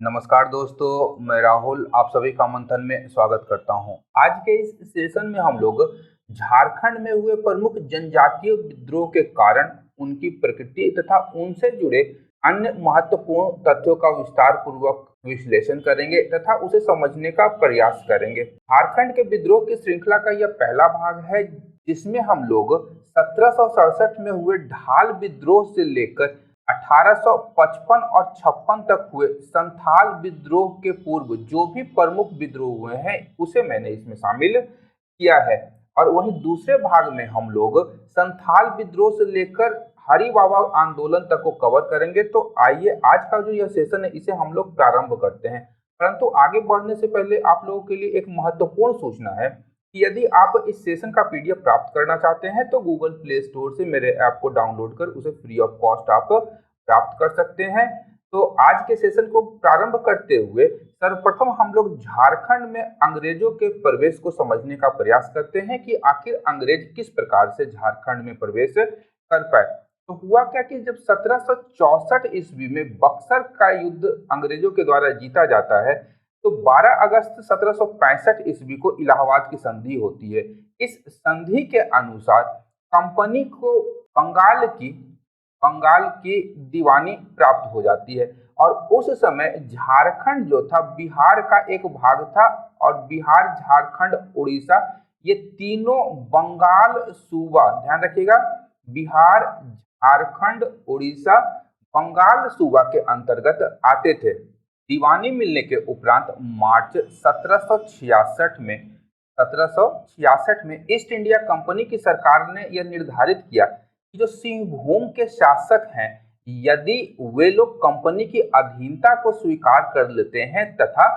नमस्कार दोस्तों, मैं राहुल आप सभी का मंथन में स्वागत करता हूं। आज के इस सेशन में हम लोग झारखंड में हुए प्रमुख जनजातीय विद्रोह के कारण, उनकी प्रकृति तथा उनसे जुड़े अन्य महत्वपूर्ण तथ्यों का विस्तार पूर्वक विश्लेषण करेंगे तथा उसे समझने का प्रयास करेंगे। झारखंड के विद्रोह की श्रृंखला का यह पहला भाग है, जिसमें हम लोग 1767 में हुए ढाल विद्रोह से लेकर 1855 और 56 तक हुए संथाल विद्रोह के पूर्व जो भी प्रमुख विद्रोह हुए हैं उसे मैंने इसमें शामिल किया है। और वहीं दूसरे भाग में हम लोग संथाल विद्रोह से लेकर हरि बाबा आंदोलन तक को कवर करेंगे। तो आइए आज का जो यह सेशन है इसे हम लोग प्रारंभ करते हैं। परंतु आगे बढ़ने से पहले आप लोगों के लिए एक महत्वपूर्ण सूचना है कि यदि आप इस सेशन का पीडीएफ प्राप्त करना चाहते हैं तो गूगल प्ले स्टोर से मेरे ऐप को डाउनलोड कर उसे फ्री ऑफ कॉस्ट आप प्राप्त कर सकते हैं। तो आज के सेशन को प्रारंभ करते हुए सर्वप्रथम हम लोग झारखंड में अंग्रेजों के प्रवेश को समझने का प्रयास करते हैं कि आखिर अंग्रेज किस प्रकार से झारखंड में प्रवेश कर पाए। तो हुआ क्या कि जब 1764 ईस्वी में बक्सर का युद्ध अंग्रेजों के द्वारा जीता जाता है तो 12 अगस्त 1765 ईस्वी को इलाहाबाद की संधि होती है। इस संधि के अनुसार कंपनी को बंगाल की दीवानी प्राप्त हो जाती है और उस समय झारखंड जो था बिहार का एक भाग था और बिहार, झारखंड, उड़ीसा ये तीनों बंगाल सूबा, ध्यान रखिएगा, बिहार, झारखंड, उड़ीसा बंगाल सूबा के अंतर्गत आते थे। दीवानी मिलने के उपरांत मार्च 1766 में ईस्ट इंडिया कंपनी की सरकार ने यह निर्धारित किया कि जो सिंहभूम के शासक हैं यदि वे लोग कंपनी की अधीनता को स्वीकार कर लेते हैं तथा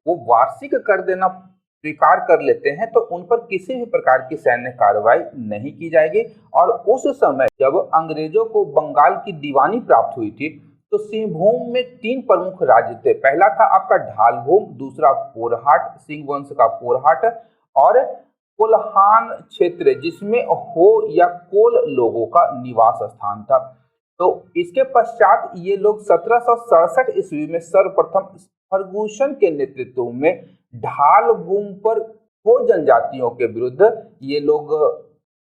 वो वार्षिक कर देना स्वीकार कर लेते हैं तो उन पर किसी भी प्रकार की सैन्य कार्रवाई नहीं की जाएगी। और उस समय जब अंग्रेजों को बंगाल की दीवानी प्राप्त हुई थी तो सिंहभूम में 3 प्रमुख राज्य थे। पहला था आपका ढालभूम, दूसरा पोरहाट, सिंह वंश का पोरहाट, और कोल्हान क्षेत्र जिसमें हो या कोल लोगों का निवास स्थान था। तो इसके पश्चात ये लोग 1767 ईस्वी में सर्वप्रथम फर्गुसन के नेतृत्व में ढाल भूमि पर हो जनजातियों के विरुद्ध ये लोग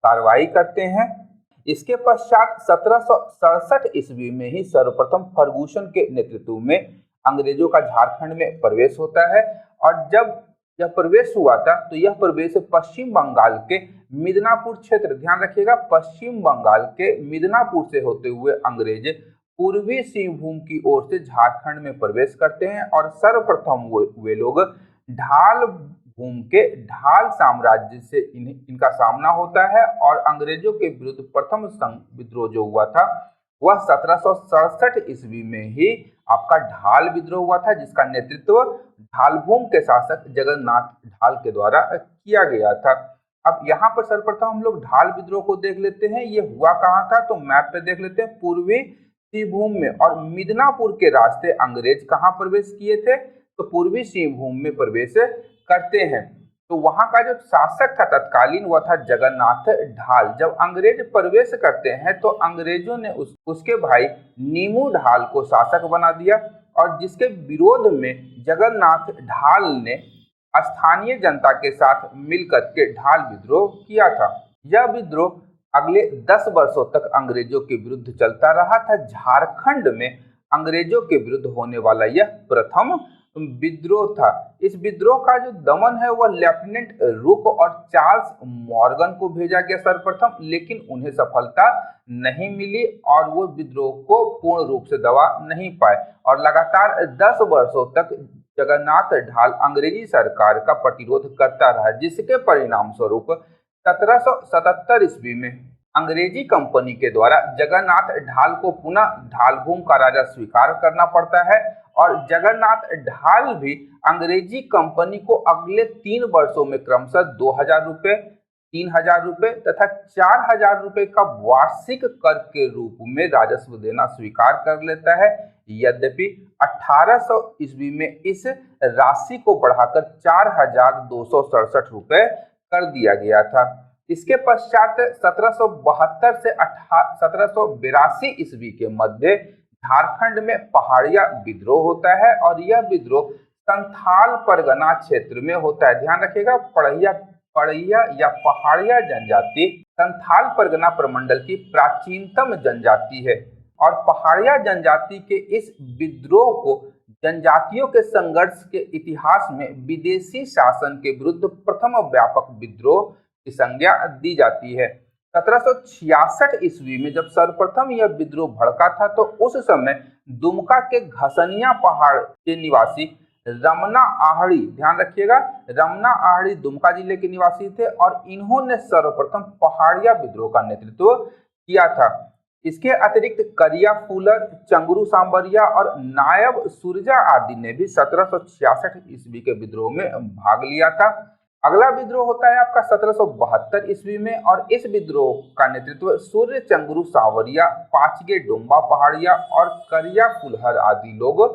कार्रवाई करते हैं। इसके पश्चात 1767 ईस्वी में ही सर्वप्रथम फर्गुसन के नेतृत्व में अंग्रेजों का झारखंड में प्रवेश होता है। और जब यह प्रवेश हुआ था तो यह प्रवेश पश्चिम बंगाल के मिदनापुर क्षेत्र, ध्यान रखिएगा, पश्चिम बंगाल के मिदनापुर से होते हुए अंग्रेज पूर्वी सिंहभूम की ओर से झारखंड में प्रवेश करते हैं और सर्वप्रथम वे लोग ढाल भूमि के ढाल साम्राज्य से इनका सामना होता है। और अंग्रेजों के विरुद्ध प्रथम संघ विद्रोह जो हुआ था वह 1767 ईस्वी में ही आपका ढाल विद्रोह हुआ था, जिसका नेतृत्व ढालभूम के शासक जगन्नाथ ढाल के द्वारा किया गया था। अब यहाँ पर सर्वप्रथम हम लोग ढाल विद्रोह को देख लेते हैं। ये हुआ कहाँ था तो मैप पे देख लेते हैं, पूर्वी सिंहभूम में। और मिदनापुर के रास्ते अंग्रेज कहाँ प्रवेश किए थे तो पूर्वी सिंहभूम में प्रवेश करते हैं। तो वहां का जो शासक था तत्कालीन वह था जगन्नाथ ढाल। जब अंग्रेज प्रवेश करते हैं तो अंग्रेजों ने उसके भाई नीमू ढाल को शासक बना दिया और जिसके विरोध में जगन्नाथ ढाल ने स्थानीय जनता के साथ मिलकर के ढाल विद्रोह किया था। यह विद्रोह अगले 10 वर्षों तक अंग्रेजों के विरुद्ध चलता रहा था। झारखंड में अंग्रेजों के विरुद्ध होने वाला यह प्रथम विद्रोह था। इस विद्रोह का जो दमन है वह लेफ्टिनेंट रुक और चार्ल्स मॉर्गन को भेजा गया सर्वप्रथम, लेकिन उन्हें सफलता नहीं मिली और वो विद्रोह को पूर्ण रूप से दबा नहीं पाए और लगातार 10 वर्षों तक जगन्नाथ ढाल अंग्रेजी सरकार का प्रतिरोध करता रहा, जिसके परिणाम स्वरूप 1777 ईस्वी में अंग्रेजी कंपनी के द्वारा जगन्नाथ ढाल को पुनः ढालभूम का राजा स्वीकार करना पड़ता है। और जगन्नाथ ढाल भी अंग्रेजी कंपनी को अगले 3 वर्षों में क्रमशः 2000 रुपए, 3000 रुपए तथा 4000 रुपए का वार्षिक कर के रूप में राजस्व देना स्वीकार कर लेता है। यद्यपि 1800 ईस्वी में इस राशि को बढ़ाकर 4267 रुपए कर दिया गया था। इसके पश्चात 1772 से 1782 ईस्वी के मध्य झारखंड में पहाड़िया विद्रोह होता है और यह विद्रोह संथाल परगना क्षेत्र में होता है। ध्यान रखिएगा, पढ़िया पढ़िया या पहाड़िया जनजाति संथाल परगना प्रमंडल की प्राचीनतम जनजाति है और पहाड़िया जनजाति के इस विद्रोह को जनजातियों के संघर्ष के इतिहास में विदेशी शासन के विरुद्ध प्रथम व्यापक विद्रोह की संज्ञा दी जाती है। 1766 ईस्वी में जब सर्वप्रथम यह विद्रोह भड़का था तो उस समय दुमका के घसनिया पहाड़ के निवासी रमना आहड़ी, ध्यान रखिएगा, रमना आहड़ी दुमका जिले के निवासी थे और इन्होंने सर्वप्रथम पहाड़िया विद्रोह का नेतृत्व किया था। इसके अतिरिक्त करिया फूलर, चंगरू सांबरिया और नायब सुरजा आदि ने भी 1766 ईस्वी के विद्रोह में भाग लिया था। अगला विद्रोह होता है आपका 1772 ईस्वी में और इस विद्रोह का नेतृत्व सूर्य चंगरू सांवरिया, पांचगे डोंबा पहाड़िया और करिया फुलहर आदि लोग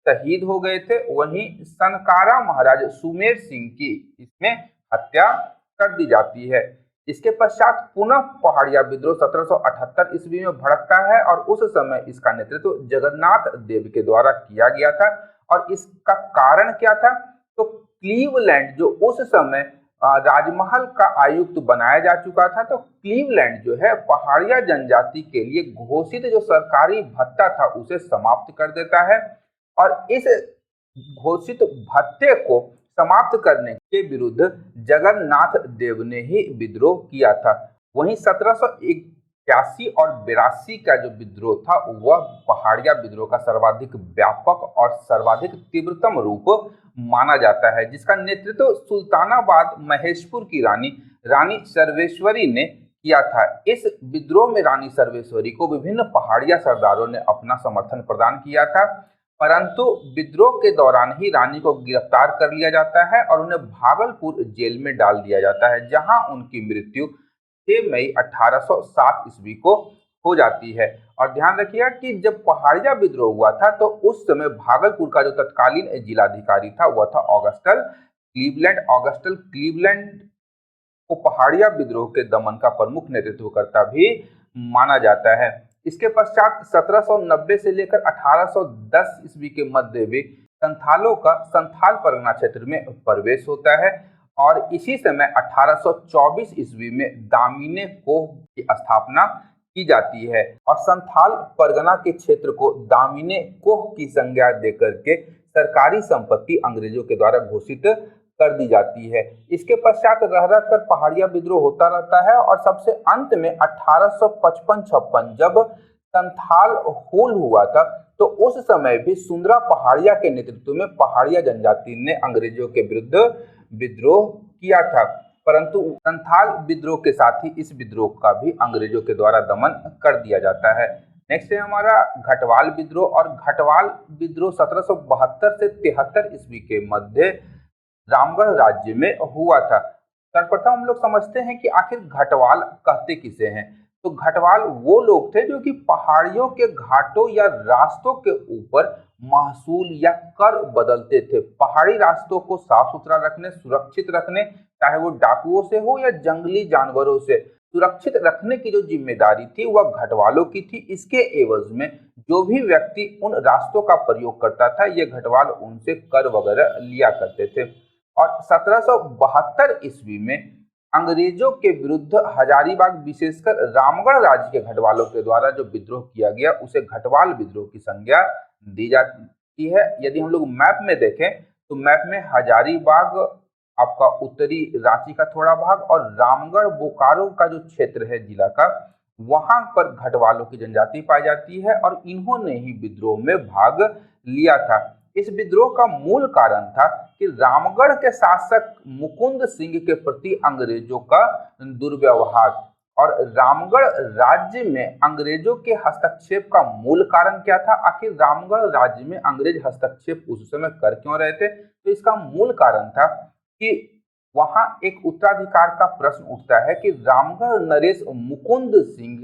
शहीद हो गए थे। वहीं सनकारा महाराज सुमेर सिंह की इसमें हत्या कर दी जाती है। इसके पश्चात पुनः पहाड़िया विद्रोह 1778 ईस्वी में भड़कता है और उस समय इसका नेतृत्व जगन्नाथ देव के द्वारा किया गया था और इसका कारण क्या था, तो क्लीवलैंड जो उस समय राजमहल का आयुक्त बनाया जा चुका था, तो क्लीवलैंड जो है पहाड़िया जनजाति के लिए घोषित जो सरकारी भत्ता था उसे समाप्त कर देता है और इस घोषित भत्ते को समाप्त करने के विरुद्ध जगन्नाथ देव ने ही विद्रोह किया था। वहीं 1781 और 82 का जो विद्रोह था वह पहाड़िया विद्रोह का सर्वाधिक व्यापक और सर्वाधिक तीव्रतम रूप माना जाता है, जिसका नेतृत्व सुल्तानाबाद महेशपुर की रानी सर्वेश्वरी ने किया था। इस विद्रोह में रानी सर्वेश्वरी को विभिन्न पहाड़िया सरदारों ने अपना समर्थन प्रदान किया था, परंतु विद्रोह के दौरान ही रानी को गिरफ्तार कर लिया जाता है और उन्हें भागलपुर जेल में डाल दिया जाता है, जहां उनकी मृत्यु 6 मई 1807 ईस्वी को हो जाती है। और ध्यान रखिएगा कि जब पहाड़िया विद्रोह हुआ था तो उस समय भागलपुर का जो तत्कालीन जिलाधिकारी था वह था ऑगस्टल क्लीवलैंड। ऑगस्टल क्लीवलैंड को पहाड़िया विद्रोह के दमन का प्रमुख नेतृत्वकर्ता भी माना जाता है। इसके पश्चात 1790 से लेकर 1810 ईस्वी के मध्य में संथालों का संथाल परगना क्षेत्र में प्रवेश होता है और इसी समय 1824 ईस्वी में दामिने कोह की स्थापना की जाती है और संथाल परगना के क्षेत्र को दामिने कोह की संज्ञा देकर के सरकारी संपत्ति अंग्रेजों के द्वारा घोषित कर दी जाती है। इसके पश्चात रह कर पहाड़िया विद्रोह होता रहता है और सबसे अंत में 1855-56 जब संथाल होल हुआ था तो उस समय भी सुंदरा पहाड़िया के नेतृत्व में पहाड़िया जनजाति ने अंग्रेजों के विरुद्ध विद्रोह किया था, परंतु संथाल विद्रोह के साथ ही इस विद्रोह का भी अंग्रेजों के द्वारा दमन कर दिया जाता है। नेक्स्ट है हमारा घटवाल विद्रोह और घटवाल विद्रोह 1772 से 73 ईस्वी के मध्य रामगढ़ राज्य में हुआ था। सर्वप्रथम हम लोग समझते हैं कि आखिर घटवाल कहते किसे हैं। तो घटवाल वो लोग थे जो कि पहाड़ियों के घाटों या रास्तों के ऊपर महसूल या कर बदलते थे। पहाड़ी रास्तों को साफ सुथरा रखने, सुरक्षित रखने, चाहे वो डाकुओं से हो या जंगली जानवरों से सुरक्षित रखने की जो जिम्मेदारी थी वह घटवालों की थी। इसके एवज में जो भी व्यक्ति उन रास्तों का प्रयोग करता था ये घटवाल उनसे कर वगैरह लिया करते थे। और 1772 ईस्वी में अंग्रेजों के विरुद्ध हजारीबाग विशेषकर रामगढ़ राज्य के घटवालों के द्वारा जो विद्रोह किया गया उसे घटवाल विद्रोह की संज्ञा दी जाती है। यदि हम लोग मैप में देखें तो मैप में हजारीबाग आपका उत्तरी रांची का थोड़ा भाग और रामगढ़ बोकारो का जो क्षेत्र है जिला का, वहां पर घटवालों की जनजाति पाई जाती है और इन्होंने ही विद्रोह में भाग लिया था। इस विद्रोह का मूल कारण था कि रामगढ़ के शासक मुकुंद सिंह के प्रति अंग्रेजों का दुर्व्यवहार और रामगढ़ राज्य में अंग्रेजों के हस्तक्षेप का मूल कारण क्या था। आखिर रामगढ़ राज्य में अंग्रेज हस्तक्षेप उस समय कर क्यों रहे थे, तो इसका मूल कारण था कि वहां एक उत्तराधिकार का प्रश्न उठता है कि रामगढ़ नरेश मुकुंद सिंह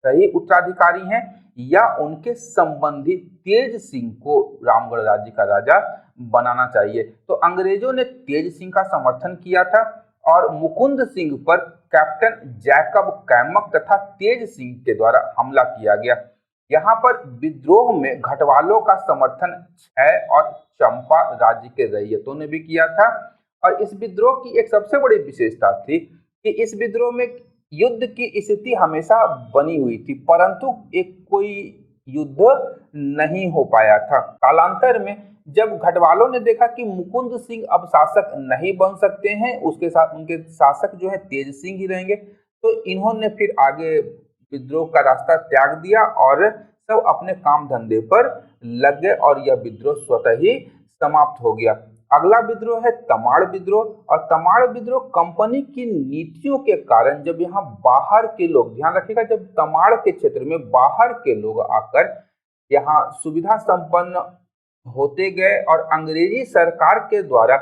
सही उत्तराधिकारी हैं या उनके संबंधी तेज सिंह को रामगढ़ राज्य का राजा बनाना चाहिए। तो अंग्रेजों ने तेज सिंह का समर्थन किया था और मुकुंद सिंह पर कैप्टन जैकब कैमक तथा तेज सिंह के द्वारा हमला किया गया। यहाँ पर विद्रोह में घटवालों का समर्थन क्षय और चंपा राज्य के रैयतों ने भी किया था। और इस विद्रोह की एक सबसे बड़ी विशेषता थी कि इस विद्रोह में युद्ध की स्थिति हमेशा बनी हुई थी, परंतु एक कोई युद्ध नहीं हो पाया था। कालांतर में जब घटवालों ने देखा कि मुकुंद सिंह अब शासक नहीं बन सकते हैं, उसके साथ उनके शासक जो है तेज सिंह ही रहेंगे, तो इन्होंने फिर आगे विद्रोह का रास्ता त्याग दिया और सब अपने काम धंधे पर लग गए और यह विद्रोह स्वतः ही समाप्त हो गया। अगला विद्रोह है तमाड़ विद्रोह। और तमाड़ विद्रोह कंपनी की नीतियों के कारण जब यहाँ बाहर के लोग, ध्यान रखिएगा, जब तमाड़ के क्षेत्र में बाहर के लोग आकर यहाँ सुविधा संपन्न होते गए और अंग्रेजी सरकार के द्वारा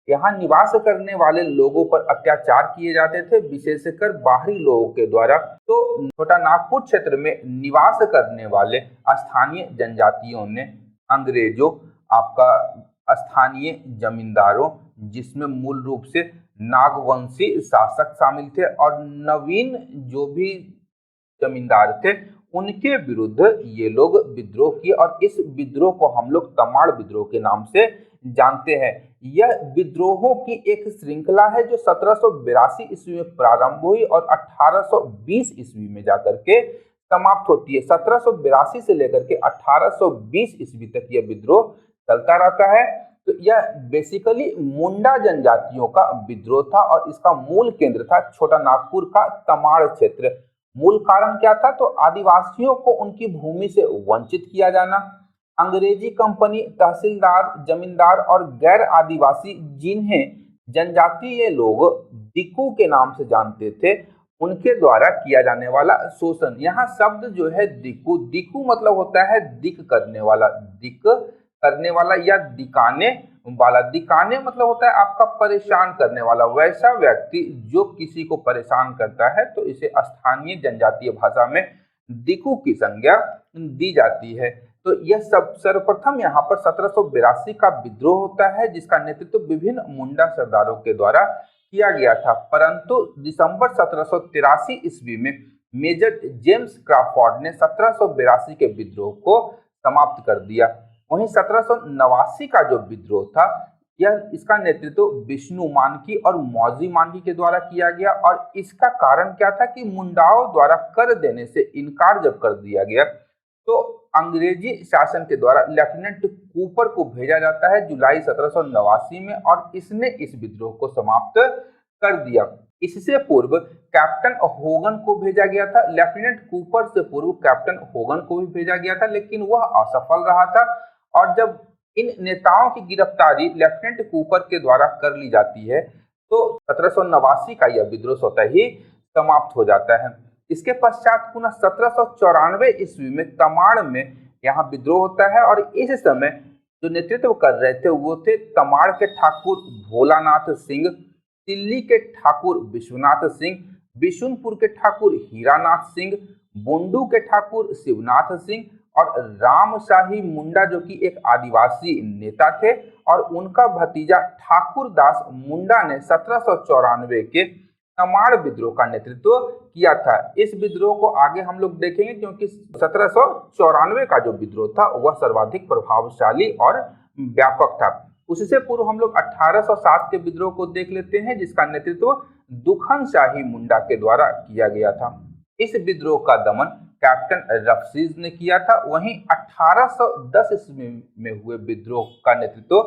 यहाँ निवास करने वाले लोगों पर अत्याचार किए जाते थे, विशेषकर बाहरी लोगों के द्वारा। तो छोटा नागपुर क्षेत्र में निवास करने वाले स्थानीय जनजातियों ने अंग्रेजों, आपका स्थानीय जमींदारों, जिसमें मूल रूप से नागवंशी शासक शामिल थे, और नवीन जो भी जमींदार थे, उनके विरुद्ध ये लोग विद्रोह किए और इस विद्रोह को हम लोग तमाड़ विद्रोह के नाम से जानते हैं। यह विद्रोहों की एक श्रृंखला है जो 1782 ईस्वी में प्रारंभ हुई और 1820 ईस्वी में जाकर के समाप्त होती है। 1782 से लेकर के 1820 ईस्वी तक यह विद्रोह चलता रहता है। तो यह बेसिकली मुंडा जनजातियों का विद्रोह था और इसका मूल केंद्र था छोटा नागपुर का तमाड़ क्षेत्र। मूल कारण क्या था? तो आदिवासियों को उनकी भूमि से वंचित किया जाना, अंग्रेजी कंपनी, तहसीलदार, जमींदार और गैर आदिवासी, जिन्हें जनजातीय लोग दिक्कू के नाम से जानते थे, उनके द्वारा किया जाने वाला शोषण। यहाँ शब्द जो है दिक्कू, दिक्कू मतलब होता है दिक करने वाला, दिक करने वाला या दिकाने वाला। दिकाने मतलब होता है आपका परेशान करने वाला, वैसा व्यक्ति जो किसी को परेशान करता है, तो इसे स्थानीय जनजातीय भाषा में दिक्कू की संज्ञा दी जाती है। तो यह सब सर्वप्रथम यहाँ पर 1782 का विद्रोह होता है, जिसका नेतृत्व विभिन्न मुंडा सरदारों के द्वारा किया गया था। परंतु दिसंबर 1783 ईस्वी में मेजर जेम्स क्रॉफोर्ड ने 1782 के विद्रोह को समाप्त कर दिया। वहीं 1789 का जो विद्रोह था, यह इसका नेतृत्व विष्णु मानकी और मौजी मानकी के द्वारा किया गया। और इसका कारण क्या था कि मुंडाओं द्वारा कर देने से इनकार जब कर दिया गया, तो अंग्रेजी शासन के द्वारा लेफ्टिनेंट कूपर को भेजा जाता है जुलाई 1789 में, और इसने इस विद्रोह को समाप्त कर दिया। इससे पूर्व कैप्टन होगन को भेजा गया था। लेफ्टिनेंट कूपर से पूर्व कैप्टन होगन को भी भेजा गया था, लेकिन वह असफल रहा था। और जब इन नेताओं की गिरफ्तारी लेफ्टिनेंट कूपर के द्वारा कर ली जाती है, तो 1789 का यह विद्रोह स्वतः ही समाप्त हो जाता है। इसके पश्चात पुनः 1794 ईस्वी में तमाड़ में यहाँ विद्रोह होता है, और इस समय जो नेतृत्व कर रहे थे वो थे तमाड़ के ठाकुर भोलानाथ सिंह, दिल्ली के ठाकुर विश्वनाथ सिंह, बिशुनपुर के ठाकुर हीरानाथ सिंह, बुंडू के ठाकुर शिवनाथ सिंह और रामशाही मुंडा, जो कि एक आदिवासी नेता थे, और उनका भतीजा ठाकुर दास मुंडा ने 1794 के तमाड़ विद्रोह का नेतृत्व किया था। इस विद्रोह को आगे हम लोग देखेंगे, क्योंकि 1794 का जो विद्रोह था वह सर्वाधिक प्रभावशाली और व्यापक था। उससे पूर्व हम लोग 1807 के विद्रोह को देख लेते हैं, जिसका नेतृत्व दुखन शाही मुंडा के द्वारा किया गया था। इस विद्रोह का दमन कैप्टन रफसीज ने किया था। वहीं 1810 ईस्वी में हुए विद्रोह का नेतृत्व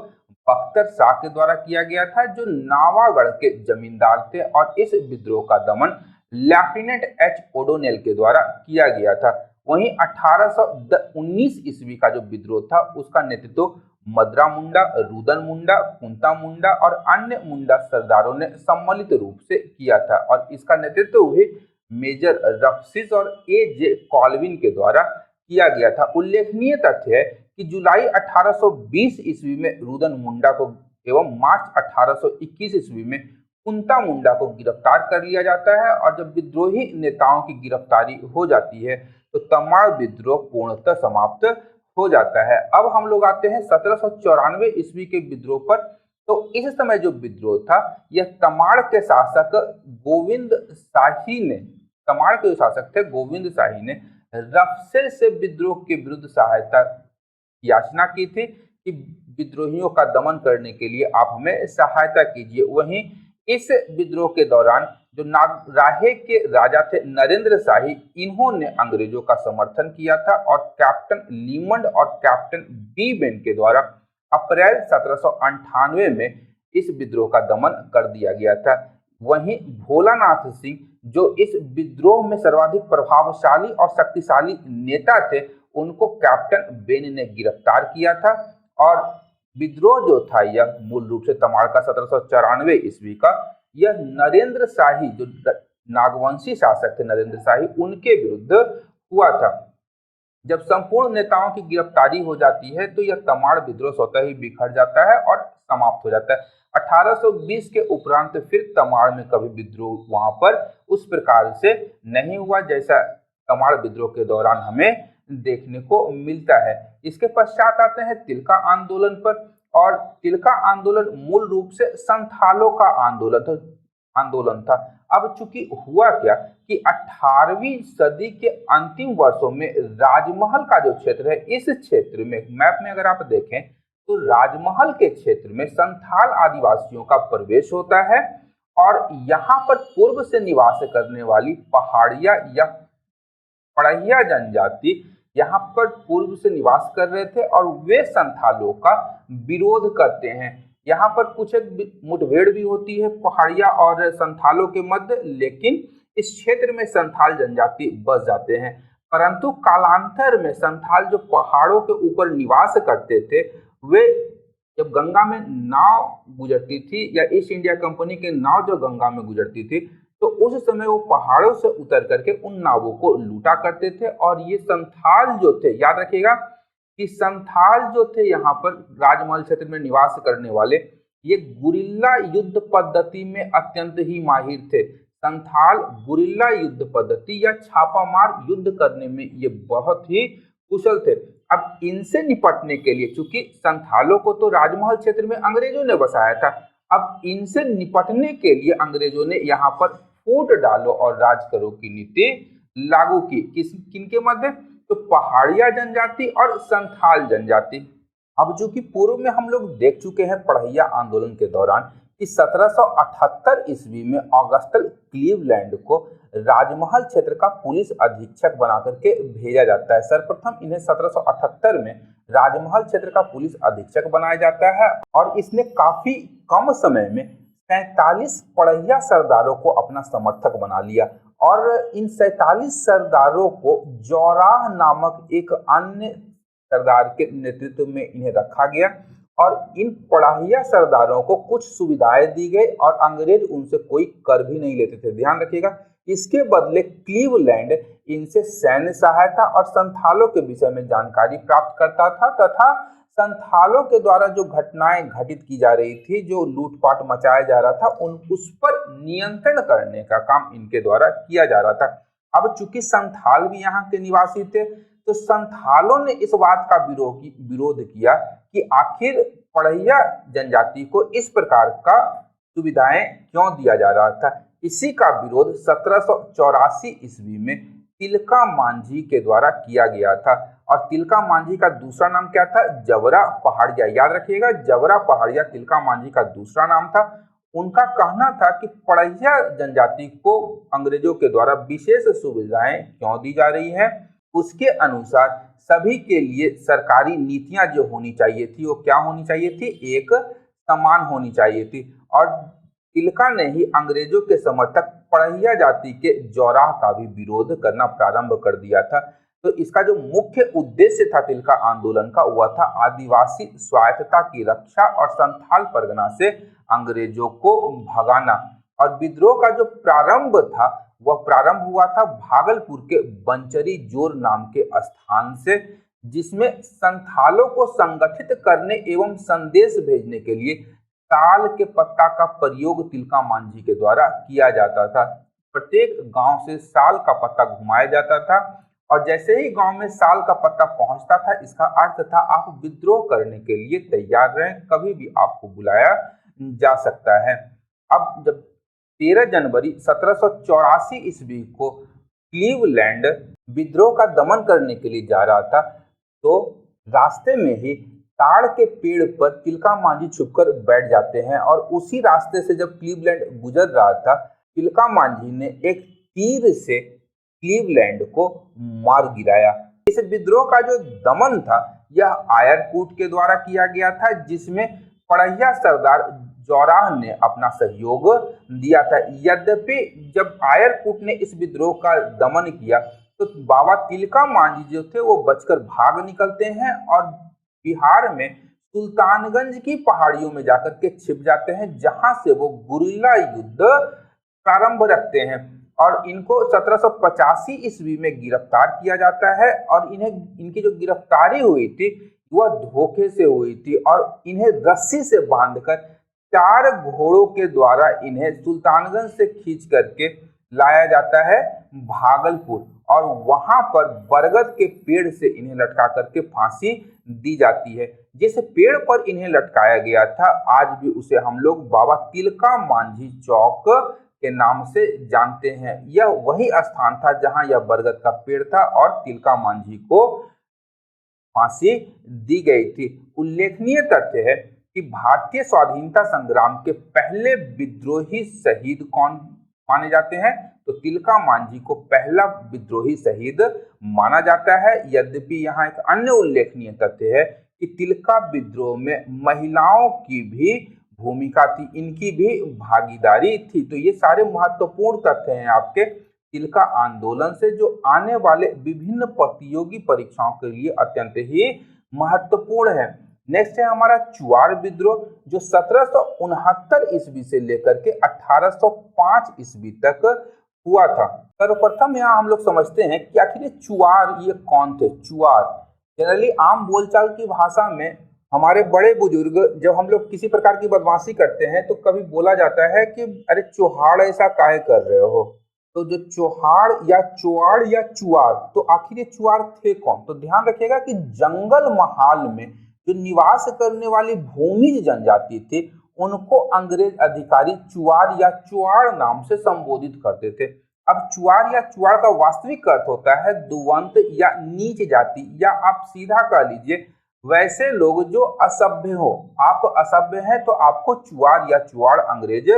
बख्तर शाह के द्वारा किया गया था, जो नावागढ़ के जमींदार थे, और इस विद्रोह का दमन लेफ्टिनेंट एच ओडोनेल के द्वारा किया गया था। वहीं 1819 ईस्वी का जो विद्रोह था उसका नेतृत्व मदरा मुंडा, रुदन मुंडा, कुंता मुंडा और अन्य मुंडा सरदारों ने सम्मिलित रूप से किया था, और इसका नेतृत्व भी मेजर रफसीज और ए जे कॉल्विन के द्वारा किया गया था। उल्लेखनीय तथ्य है कि जुलाई 1820 ईस्वी में रुदन मुंडा को एवं मार्च 1821 ईस्वी में कुंता मुंडा को गिरफ्तार कर लिया जाता है, और जब विद्रोही नेताओं की गिरफ्तारी हो जाती है तो तमाड़ विद्रोह पूर्णतः समाप्त हो जाता है। अब हम लोग आते हैं 1794 ईस्वी के विद्रोह पर। तो इस समय जो विद्रोह था यह तमाड़ के शासक गोविंद शाही ने, तमाड़ के जो शासक थे गोविंद शाही ने रफसेल से विद्रोह के विरुद्ध सहायता की याचना की थी कि विद्रोहियों का दमन करने के लिए आप हमें सहायता कीजिए। वहीं इस विद्रोह के दौरान जो नागराहे के राजा थे नरेंद्र शाही, इन्होंने अंग्रेजों का समर्थन किया था और कैप्टन लीमंड और कैप्टन बीबेन के द्वारा अप्रैल 1798 में इस विद्रोह का दमन कर दिया गया था। वहीं भोलानाथ सिंह जो इस विद्रोह में सर्वाधिक प्रभावशाली और शक्तिशाली नेता थे, उनको कैप्टन बेन ने गिरफ्तार किया था और विद्रोह जो था यह मूल रूप से तमाड़ का 1794 ईस्वी का, यह नरेंद्र शाही जो नागवंशी शासक थे नरेंद्र शाही, उनके विरुद्ध हुआ था। जब संपूर्ण नेताओं की गिरफ्तारी हो जाती है तो यह तमाड़ विद्रोह स्वतः ही बिखर जाता है और समाप्त हो जाता है। 1820 के उपरांत फिर तमाड़ में कभी विद्रोह वहां पर उस प्रकार से नहीं हुआ जैसा तमाड़ विद्रोह के दौरान हमें देखने को मिलता है। इसके पश्चात आते हैं तिलका आंदोलन पर, और तिलका आंदोलन मूल रूप से संथालों का आंदोलन था। अब चूंकि हुआ क्या कि 18वीं सदी के अंतिम वर्षों में राजमहल का जो क्षेत्र है, इस क्षेत्र में मैप में अगर आप देखें तो राजमहल के क्षेत्र में संथाल आदिवासियों का प्रवेश होता है और यहाँ पर पूर्व से निवास करने वाली पहाड़िया या पढ़िया जनजाति यहाँ पर पूर्व से निवास कर रहे थे और वे संथालों का विरोध करते हैं। यहाँ पर कुछ एक मुठभेड़ भी होती है पहाड़िया और संथालों के मध्य, लेकिन इस क्षेत्र में संथाल जनजाति बस जाते हैं। परंतु कालांतर में संथाल जो पहाड़ों के ऊपर निवास करते थे, वे जब गंगा में नाव गुजरती थी या ईस्ट इंडिया कंपनी की नाव जो गंगा में गुजरती थी, तो उस समय वो पहाड़ों से उतर करके उन नावों को लूटा करते थे। और ये संथाल जो थे, याद रखिएगा कि संथाल जो थे यहाँ पर राजमहल क्षेत्र में निवास करने वाले, ये गुरिल्ला युद्ध पद्धति में अत्यंत ही माहिर थे। संथाल गुरिल्ला युद्ध पद्धति या छापामार युद्ध करने में ये बहुत ही कुशल थे। अब इनसे निपटने के लिए, चूंकि संथालों को तो राजमहल क्षेत्र में अंग्रेजों ने बसाया था, अब इनसे निपटने के लिए अंग्रेजों ने यहाँ पर फूट डालो और राज करो की नीति लागू की। किनके मध्य? तो पहाड़िया जनजाति और संथाल जनजाति। अब जो कि पूर्व में हम लोग देख चुके हैं पढ़ैया आंदोलन के दौरान कि 1778 ईस्वी में ऑगस्टल क्लीवलैंड को राजमहल क्षेत्र का पुलिस अधीक्षक बना करके भेजा जाता है। सर्वप्रथम इन्हें 1778 में राजमहल क्षेत्र का पुलिस अधीक्षक बनाया जाता है और इसने काफी कम समय में 47 पढ़ैया सरदारों को अपना समर्थक बना लिया और इन 47 सरदारों को जौराह नामक एक अन्य सरदार के नेतृत्व में इन्हें रखा गया और इन पढ़ैया सरदारों को कुछ सुविधाएं दी गई और अंग्रेज उनसे कोई कर भी नहीं लेते थे। ध्यान रखिएगा, इसके बदले क्लीवलैंड इनसे सैन्य सहायता और संथालों के विषय में जानकारी प्राप्त करता था तथा संथालों के द्वारा जो घटनाएं घटित की जा रही थी, जो लूटपाट मचाया जा रहा था, उस पर नियंत्रण करने का काम इनके द्वारा किया जा रहा था। अब चूंकि संथाल भी यहाँ के निवासी थे, तो संथालों ने इस बात का विरोध किया कि आखिर पढ़ैया जनजाति को इस प्रकार का सुविधाएं क्यों दिया जा रहा था। इसी का विरोध 1784 ईस्वी में तिलका मांझी के द्वारा किया गया था और तिलका मांझी का दूसरा नाम क्या था? जबरा पहाड़िया। याद रखिएगा, जबरा पहाड़िया तिलका मांझी का दूसरा नाम था। उनका कहना था कि पढ़ैया जनजाति को अंग्रेजों के द्वारा विशेष सुविधाएं क्यों दी जा रही है। उसके अनुसार सभी के लिए सरकारी नीतियां जो होनी चाहिए थी, वो क्या होनी चाहिए थी? एक समान होनी चाहिए थी। और तिलका ने ही अंग्रेजों के समर्थक पढ़ैया जाति के जौराह का भी विरोध करना प्रारंभ कर दिया था। तो इसका जो मुख्य उद्देश्य था तिलका आंदोलन का, वह था आदिवासी स्वायत्तता की रक्षा और संथाल परगना से अंग्रेजों को भगाना। और विद्रोह का जो प्रारंभ था वह प्रारंभ हुआ था भागलपुर के बंचरी जोर नाम के स्थान से, जिसमें संथालों को संगठित करने एवं संदेश भेजने के लिए साल के पत्ता का प्रयोग तिलका मांझी के द्वारा किया जाता था। प्रत्येक गांव से साल का पत्ता घुमाया जाता था और जैसे ही गांव में साल का पत्ता पहुंचता था, इसका अर्थ था आप विद्रोह करने के लिए तैयार रहें, कभी भी आपको बुलाया जा सकता है। अब जब 13 जनवरी 1784 ईस्वी को क्लीवलैंड विद्रोह का दमन करने के लिए जा रहा था, तो रास्ते में ही ताड़ के पेड़ पर तिलका मांझी छुपकर बैठ जाते हैं और उसी रास्ते से जब क्लीवलैंड गुजर रहा था, तिलका मांझी ने एक तीर से क्लीवलैंड को मार गिराया। इस विद्रोह का जो दमन था यह आयरकूट के द्वारा किया गया था, जिसमें पड़हिया सरदार जौराह ने अपना सहयोग दिया था। यद्यपि जब आयरकूट ने इस विद्रोह का दमन किया तो बाबा तिलका मांझी जो थे वो बचकर भाग निकलते हैं और बिहार में सुल्तानगंज की पहाड़ियों में जाकर के छिप जाते हैं, जहां से वो गुरिल्ला युद्ध प्रारंभ रखते हैं और इनको 1785 ईस्वी में गिरफ्तार किया जाता है। और इनकी जो गिरफ्तारी हुई थी वह धोखे से हुई थी और इन्हें रस्सी से बांधकर 4 घोड़ों के द्वारा इन्हें सुल्तानगंज से खींच करके लाया जाता है भागलपुर और वहां पर बरगद के पेड़ से इन्हें लटका करके फांसी दी जाती है। जिस पेड़ पर इन्हें लटकाया गया था आज भी उसे हम लोग बाबा तिलका मांझी चौक के नाम से जानते हैं। यह वही स्थान था जहां यह बरगद का पेड़ था और तिलका मांझी को फांसी दी गई थी। उल्लेखनीय तथ्य है कि भारतीय स्वाधीनता संग्राम के पहले विद्रोही शहीद कौन माने जाते हैं, तो तिलका मांझी को पहला विद्रोही शहीद माना जाता है। यद्यपि यहाँ एक अन्य उल्लेखनीय तथ्य है कि तिलका विद्रोह में महिलाओं की भी भूमिका थी, इनकी भी भागीदारी थी। तो ये सारे महत्वपूर्ण तथ्य हैं आपके तिलका आंदोलन से, जो आने वाले विभिन्न प्रतियोगी परीक्षाओं के लिए अत्यंत ही महत्वपूर्ण है। नेक्स्ट है हमारा चुआर विद्रोह, जो 1769 ईस्वी से लेकर के 1805 ईस्वी तक हुआ था। सर्वप्रथम यहाँ हम लोग समझते हैं कि आखिर ये चुआर ये कौन थे। चुआर जनरली आम बोलचाल की भाषा में हमारे बड़े बुजुर्ग जब हम लोग किसी प्रकार की बदमाशी करते हैं तो कभी बोला जाता है कि अरे चौहाड़ ऐसा काहे कर रहे हो। तो जो चौहाड़ या चुआड़ या चुआर, तो आखिर ये चुआर थे कौन। तो ध्यान रखिएगा कि जंगल महाल में जो निवास करने वाली भूमिज जनजाति थी उनको अंग्रेज अधिकारी चुआर या चुआड़ नाम से संबोधित करते थे। अब चुआर या चुआड़ का वास्तविक अर्थ होता है दुवंत या नीच जाति, या आप सीधा कह लीजिए वैसे लोग जो असभ्य हो। आप असभ्य हैं तो आपको चुआर या चुआड़ अंग्रेज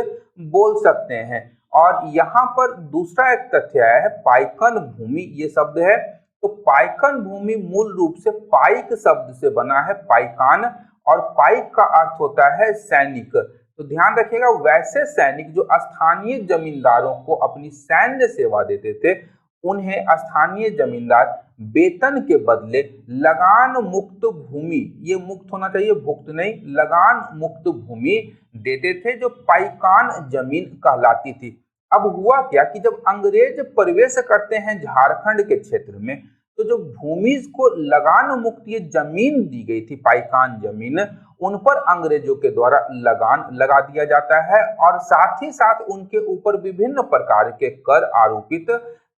बोल सकते हैं। और यहाँ पर दूसरा एक तथ्य आया है पाइकन भूमि, ये शब्द है। तो पाइकन भूमि मूल रूप से पाइक शब्द से बना है, पाइकान, और पाइक का अर्थ होता है सैनिक। तो ध्यान रखिएगा वैसे सैनिक जो स्थानीय जमींदारों को अपनी सैन्य सेवा देते थे उन्हें स्थानीय जमींदार वेतन के बदले लगान मुक्त भूमि, ये मुक्त होना चाहिए भुक्त नहीं, लगान मुक्त भूमि देते थे जो पाइकान जमीन कहलाती थी। अब हुआ क्या कि जब अंग्रेज प्रवेश करते हैं झारखंड के क्षेत्र में, तो जो भूमि को लगान मुक्त ये जमीन दी गई थी पाइकान जमीन, उन पर अंग्रेजों के द्वारा लगान लगा दिया जाता है और साथ ही साथ उनके ऊपर विभिन्न प्रकार के कर आरोपित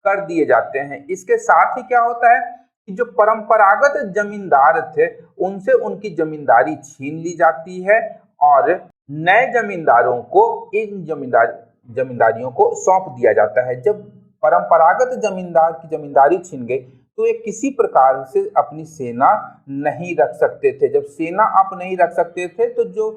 कर दिए जाते हैं। इसके साथ ही क्या होता है कि जो परंपरागत जमींदार थे उनसे उनकी जमींदारी छीन ली जाती है और नए जमींदारों को इन जमींदारियों को सौंप दिया जाता है। जब परंपरागत जमींदार की जमींदारी छीन गई तो ये किसी प्रकार से अपनी सेना नहीं रख सकते थे। जब सेना आप नहीं रख सकते थे तो जो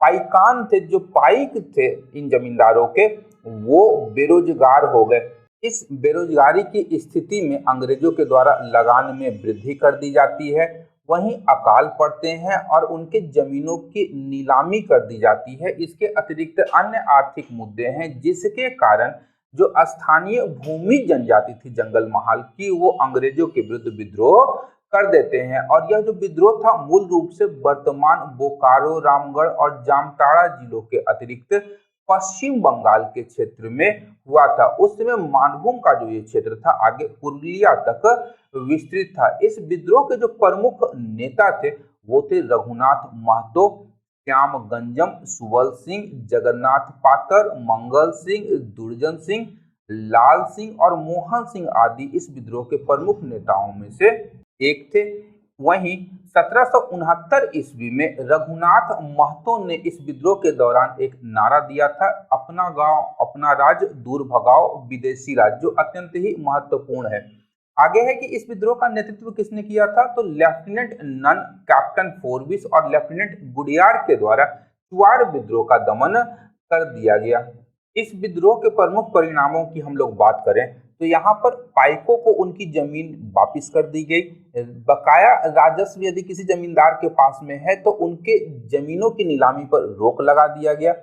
पाइकान थे, जो पाइक थे इन जमींदारों के, वो बेरोजगार हो गए। इस बेरोजगारी की स्थिति में अंग्रेजों के द्वारा लगान में वृद्धि कर दी जाती है, वहीं अकाल पड़ते हैं और उनके जमीनों की नीलामी कर दी जाती है। इसके अतिरिक्त अन्य आर्थिक मुद्दे हैं जिसके कारण जो स्थानीय भूमि जनजाति थी जंगल महाल की, वो अंग्रेजों के विरुद्ध विद्रोह कर देते हैं। और यह जो विद्रोह था मूल रूप से वर्तमान बोकारो, रामगढ़ और जामताड़ा जिलों के अतिरिक्त पश्चिम बंगाल के क्षेत्र में हुआ था। उस समय मानभूम का जो ये क्षेत्र था आगे पुरुलिया तक विस्तृत था। इस विद्रोह के जो प्रमुख नेता थे वो थे रघुनाथ महतो, श्याम गंजम, सुबल सिंह, जगन्नाथ पातर, मंगल सिंह, दुर्जन सिंह, लाल सिंह और मोहन सिंह आदि इस विद्रोह के प्रमुख नेताओं में से एक थे। वहीं 1769 ईस्वी में रघुनाथ महतो ने इस विद्रोह के दौरान एक नारा दिया था, अपना गांव अपना राज दूर भगाओ विदेशी राज, जो अत्यंत ही महत्वपूर्ण है। आगे है कि इस विद्रोह का नेतृत्व किसने किया था, तो लेफ्टिनेंट नन कैप्टन फोर्बिस और लेफ्टिनेंट गुडियार के द्वारा चुआड़ विद्रोह का दमन कर दिया गया। इस विद्रोह के प्रमुख परिणामों की हम लोग बात करें तो यहाँ पर पाइकों को उनकी जमीन वापिस कर दी गई। बकाया राजस्व यदि किसी जमींदार के पास में है तो उनके जमीनों की नीलामी पर रोक लगा दिया गया।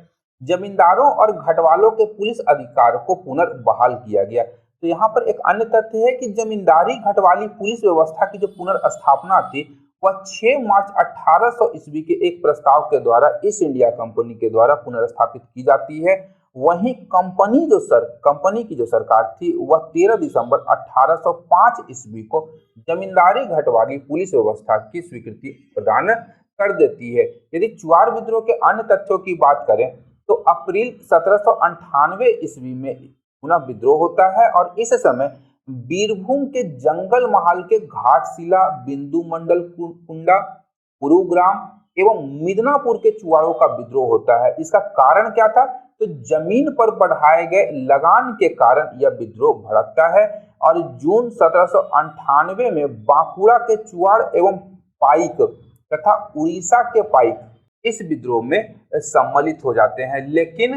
जमींदारों और घटवालों के पुलिस अधिकार को पुनर्बहाल किया गया। तो यहाँ पर एक अन्य तथ्य है कि जमींदारी घटवाली पुलिस व्यवस्था की जो पुनर्स्थापना थी वह 6 मार्च 1800 ईस्वी के एक प्रस्ताव के द्वारा ईस्ट इंडिया कंपनी के द्वारा पुनर्स्थापित की जाती है। वहीं कंपनी की जो सरकार थी वह 13 दिसंबर 1805 ईस्वी को जमींदारी घटवाली पुलिस व्यवस्था की स्वीकृति प्रदान कर देती है। यदि चुआड़ विद्रोह के अन्य तथ्यों की बात करें तो अप्रैल 1798 ईस्वी में पुनः विद्रोह होता है और इस समय बीरभूम के जंगल महाल के घाटशिला, बिंदु मंडल कुंडा, गुरुग्राम एवं मिदनापुर के चुआड़ों का विद्रोह होता है। इसका कारण क्या था, तो जमीन पर बढ़ाए गए लगान के कारण यह विद्रोह भड़कता है और जून 1798 में बांकुड़ा के चुआड़ एवं पाइक तथा उड़ीसा के पाइक इस विद्रोह में सम्मिलित हो जाते हैं, लेकिन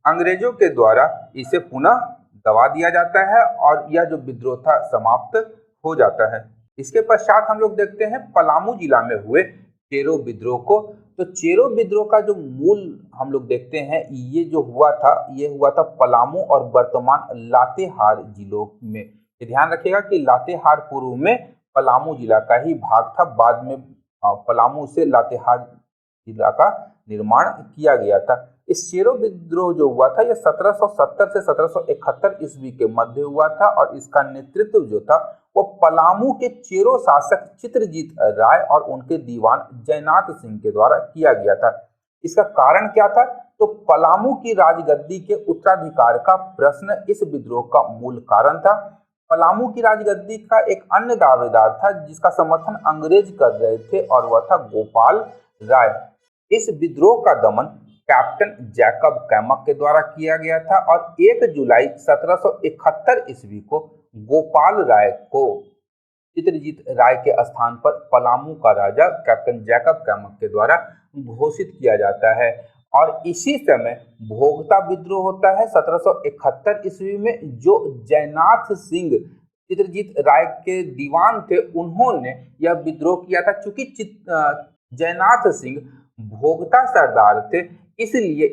अंग्रेजों के द्वारा इसे पुनः दबा दिया जाता है और यह जो विद्रोह था समाप्त हो जाता है। इसके पश्चात हम लोग देखते हैं पलामू जिला में हुए चेरो विद्रोह को। तो चेरो विद्रोह का जो मूल हम लोग देखते हैं ये हुआ था पलामू और वर्तमान लातेहार जिलों में। ये ध्यान रखिएगा कि लातेहार पूर्व में पलामू जिला का ही भाग था, बाद में पलामू से लातेहार जिला का निर्माण किया गया था। इस चेरो विद्रोह जो हुआ था यह 1770 से 1771 ईस्वी के मध्य हुआ था और इसका नेतृत्व जो था वो पलामू के चेरो शासक चित्रजीत राय और उनके दीवान जयनाथ सिंह के द्वारा किया गया था। इसका कारण क्या था, तो पलामू की राजगद्दी के उत्तराधिकार का प्रश्न इस विद्रोह का मूल कारण था। पलामू की राजगद्दी का एक अन्य दावेदार था जिसका समर्थन अंग्रेज कर रहे थे और वह था गोपाल राय। इस विद्रोह का दमन कैप्टन जैकब कैमक के द्वारा किया गया था और 1 जुलाई 1771 ईस्वी को गोपाल राय को चित्रजीत राय के स्थान पर पलामू का राजा कैप्टन जैकब कैमक के द्वारा घोषित किया जाता है। और इसी समय भोगता विद्रोह होता है 1771 ईस्वी में, जो जयनाथ सिंह चित्रजीत राय के दीवान थे उन्होंने यह विद्रोह किया था। चूंकि जयनाथ सिंह भोगता सरदार थे इसलिए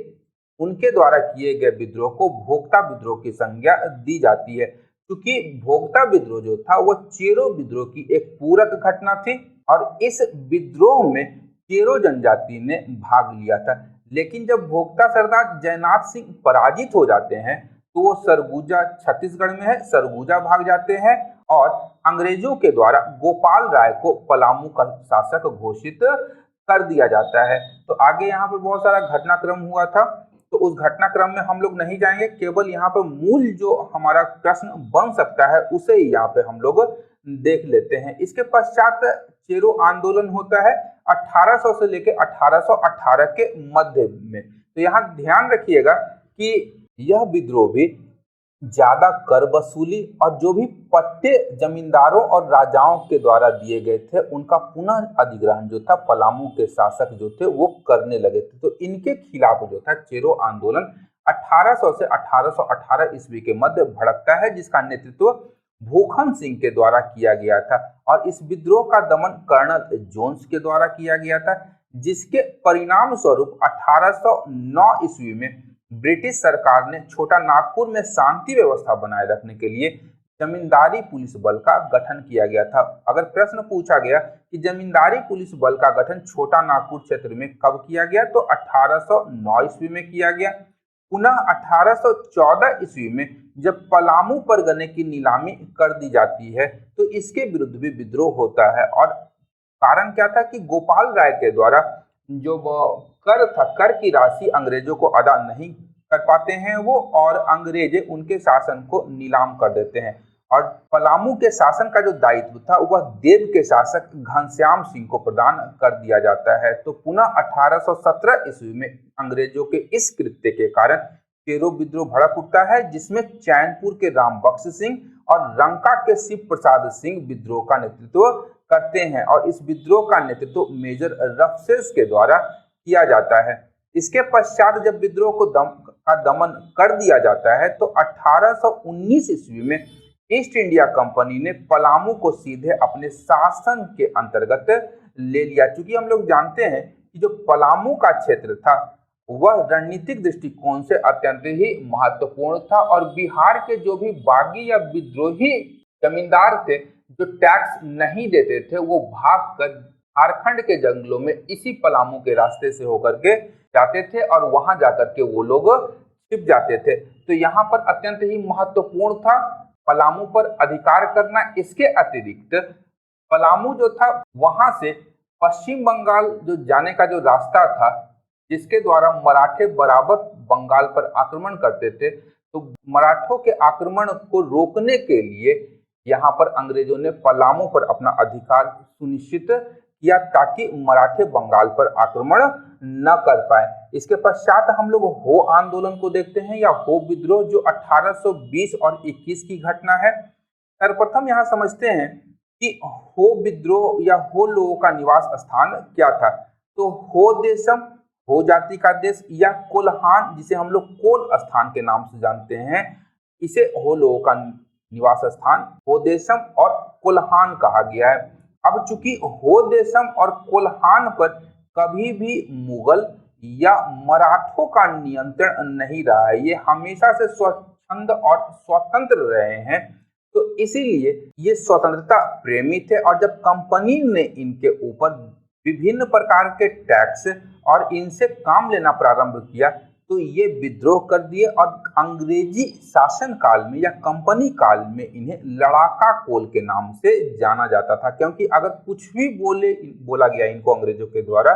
उनके द्वारा किए गए विद्रोह को भोगता विद्रोह की संज्ञा दी जाती है। क्योंकि भोगता विद्रोह जो था वह चेरो विद्रोह की एक पूरक घटना थी और इस विद्रोह में चेरो जनजाति ने भाग लिया था। लेकिन जब भोगता सरदार जयनाथ सिंह पराजित हो जाते हैं तो वो सरगुजा, छत्तीसगढ़ में है, सरगुजा भाग जाते हैं और अंग्रेजों के द्वारा गोपाल राय को पलामू का शासक घोषित कर दिया जाता है। तो आगे यहाँ पर बहुत सारा घटनाक्रम हुआ था, तो उस घटनाक्रम में हम लोग नहीं जाएंगे, केवल यहाँ पर मूल जो हमारा प्रश्न बन सकता है उसे ही यहाँ पे हम लोग देख लेते हैं। इसके पश्चात चेरो आंदोलन होता है 1800 से लेकर 1818 के मध्य में। तो यहाँ ध्यान रखिएगा कि यह विद्रोह भी ज्यादा कर वसूली और जो भी पट्टे जमींदारों और राजाओं के द्वारा दिए गए थे उनका पुनः अधिग्रहण जो था पलामू के शासक जो थे वो करने लगे थे। तो इनके खिलाफ जो था चेरो आंदोलन 1800 से 1818 ईस्वी के मध्य भड़कता है, जिसका नेतृत्व भूखन सिंह के द्वारा किया गया था और इस विद्रोह का दमन कर्नल जोन्स के द्वारा किया गया था, जिसके परिणाम स्वरूप 1809 ईस्वी में ब्रिटिश सरकार ने छोटा नागपुर में शांति व्यवस्था बनाए रखने के लिए जमींदारी पुलिस बल का गठन किया गया था। अगर प्रश्न पूछा गया कि जमींदारी पुलिस बल का गठन छोटा नागपुर क्षेत्र में कब किया गया, तो 1809 ईस्वी में किया गया। पुनः 1814 ईस्वी में जब पलामू परगने की नीलामी कर दी जाती है तो इसके विरुद्ध भी विद्रोह होता है और कारण क्या था कि गोपाल राय के द्वारा जो कर था, कर की राशि अंग्रेजों को अदा नहीं कर पाते हैं वो, और अंग्रेज उनके शासन को नीलाम कर देते हैं और पलामू के शासन का जो दायित्व था वह देव के शासक घनश्याम सिंह को प्रदान कर दिया जाता है। तो पुनः 1817 ईस्वी में अंग्रेजों के इस कृत्य के कारण केरो विद्रोह भड़क उठता है, जिसमें चैनपुर के रामबख्श सिंह और रंका के शिव प्रसाद सिंह विद्रोह का नेतृत्व करते हैं और इस विद्रोह का नेतृत्व मेजर रफसेस के द्वारा किया जाता है। इसके पश्चात जब विद्रोह को दमन कर दिया जाता है तो 1819 ईस्वी में ईस्ट इंडिया कंपनी ने पलामू को सीधे अपने शासन के अंतर्गत ले लिया। चूंकि हम लोग जानते हैं कि जो पलामू का क्षेत्र था वह रणनीतिक दृष्टिकोण से अत्यंत ही महत्वपूर्ण था और बिहार के जो भी बागी या विद्रोही जमींदार थे जो टैक्स नहीं देते थे वो भाग कर झारखंड के जंगलों में इसी पलामू के रास्ते से होकर के जाते थे और वहां जाकर के वो लोग छिप जाते थे। तो यहाँ पर अत्यंत ही महत्वपूर्ण था पलामू पर अधिकार करना। इसके अतिरिक्त पलामू जो था वहां से पश्चिम बंगाल जो जाने का जो रास्ता था जिसके द्वारा मराठे बराबर बंगाल पर आक्रमण करते थे, तो मराठों के आक्रमण को रोकने के लिए यहाँ पर अंग्रेजों ने पलामू पर अपना अधिकार सुनिश्चित किया ताकि मराठे बंगाल पर आक्रमण न कर पाए। इसके पश्चात हम लोग हो आंदोलन को देखते हैं या हो विद्रोह जो 1820 और 21 की घटना है। सर्वप्रथम यहाँ समझते हैं कि हो विद्रोह या हो लोगों का निवास स्थान क्या था। तो हो देशम, हो जाति का देश, या कोल्हान जिसे हम लोग कोल स्थान के नाम से जानते हैं, इसे हो लोगों का निवास स्थान हो देशम और कोल्हान कहा गया है। अब चूंकि हो देशम और कोल्हान पर कभी भी मुगल या मराठों का नियंत्रण नहीं रहा है, ये हमेशा से स्वच्छंद और स्वतंत्र रहे हैं, तो इसीलिए ये स्वतंत्रता प्रेमी थे। और जब कंपनी ने इनके ऊपर विभिन्न प्रकार के टैक्स और इनसे काम लेना प्रारंभ किया तो ये विद्रोह कर दिए और अंग्रेजी शासन काल में या कंपनी काल में इन्हें लड़ाका कोल के नाम से जाना जाता था, क्योंकि अगर कुछ भी बोला गया इनको अंग्रेजों के द्वारा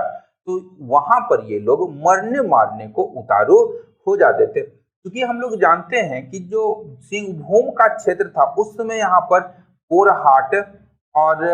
तो वहां पर ये लोग मरने मारने को उतारू हो जाते थे। क्योंकि हम लोग जानते हैं कि जो सिंहभूम का क्षेत्र था उस समय यहाँ पर पोरहाट और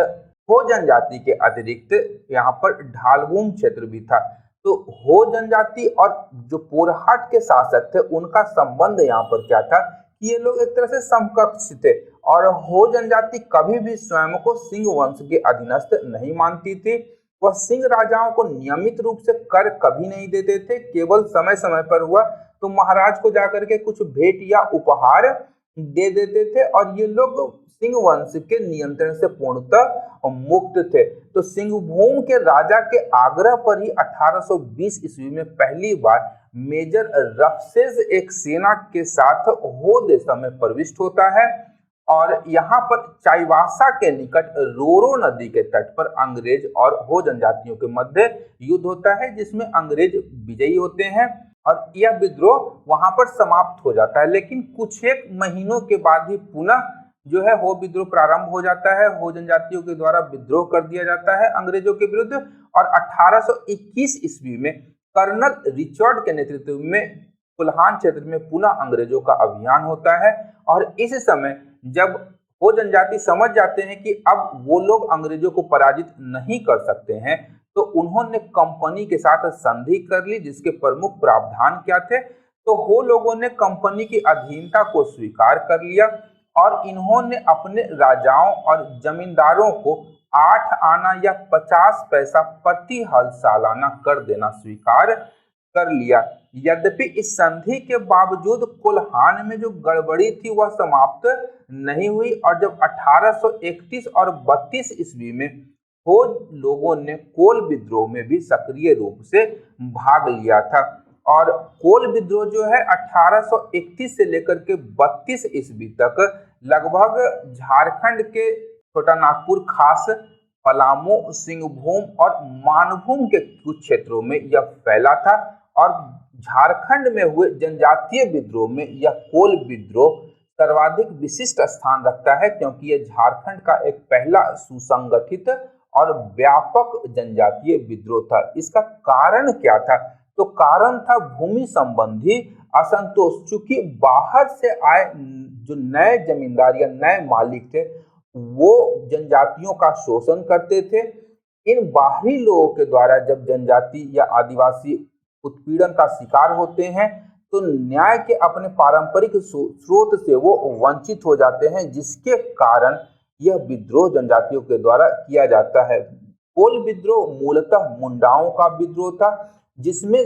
हो जनजाति के अतिरिक्त यहाँ पर ढालभूम क्षेत्र भी था। तो हो जनजाति और जो पोरहाट के शासक थे उनका संबंध यहाँ पर क्या था कि ये लोग एक तरह से समकक्ष थे और हो जनजाति कभी भी स्वयं को सिंह वंश के अधीनस्थ नहीं मानती थी। वह सिंह राजाओं को नियमित रूप से कर कभी नहीं देते थे, केवल समय समय पर हुआ तो महाराज को जाकर के कुछ भेंट या उपहार दे देते थे और ये लोग सिंह वंश के नियंत्रण से पूर्णतः मुक्त थे। तो सिंहभूम के राजा के आग्रह पर ही 1820 ईस्वी में पहली बार मेजर रफसेस एक सेना के साथ हो देशम में प्रविष्ट होता है और यहाँ पर चाईबासा के निकट रोरो नदी के तट पर अंग्रेज और हो जनजातियों के मध्य युद्ध होता है जिसमें अंग्रेज विजयी होते हैं और यह विद्रोह वहां पर समाप्त हो जाता है। लेकिन कुछ एक महीनों के बाद ही पुनः जो है हो विद्रोह प्रारंभ हो जाता है, हो जनजातियों के द्वारा विद्रोह कर दिया जाता है अंग्रेजों के विरुद्ध और 1821 ईस्वी में कर्नल रिचर्ड के नेतृत्व में कोल्हान क्षेत्र में पुनः अंग्रेजों का अभियान होता है और इस समय जब हो जनजाति समझ जाते हैं कि अब वो लोग अंग्रेजों को पराजित नहीं कर सकते हैं तो उन्होंने कंपनी के साथ संधि कर ली, जिसके प्रमुख प्रावधान क्या थे। तो हो लोगों ने कंपनी की अधीनता को स्वीकार कर लिया और इन्होंने अपने राजाओं और जमींदारों को 8 आना या 50 पैसा प्रति हल सालाना कर देना स्वीकार कर लिया। यद्यपि इस संधि के बावजूद कोल्हान में जो गड़बड़ी थी वह समाप्त नहीं हुई और जब 1831 और 32 ईस्वी में हो लोगों ने कोल विद्रोह में भी सक्रिय रूप से भाग लिया था और कोल विद्रोह जो है 1831 से लेकर के 32 ईस्वी तक लगभग झारखंड के छोटा नागपुर, खास पलामू, सिंहभूम और मानभूम के कुछ क्षेत्रों में यह फैला था और झारखंड में हुए जनजातीय विद्रोह में यह कोल विद्रोह सर्वाधिक विशिष्ट स्थान रखता है क्योंकि यह झारखंड का एक पहला सुसंगठित और व्यापक जनजातीय विद्रोह था। इसका कारण क्या था? तो कारण था भूमि संबंधी असंतोष। चूंकि बाहर से आए जो नए जमींदार या नए मालिक थे वो जनजातियों का शोषण करते थे। इन बाहरी लोगों के द्वारा जब जनजाति या आदिवासी उत्पीड़न का शिकार होते हैं तो न्याय के अपने पारंपरिक स्रोत से वो वंचित हो जाते हैं, जिसके कारण यह विद्रोह जनजातियों के द्वारा किया जाता है। कोल विद्रोह मूलतः मुंडाओं का विद्रोह था, जिसमें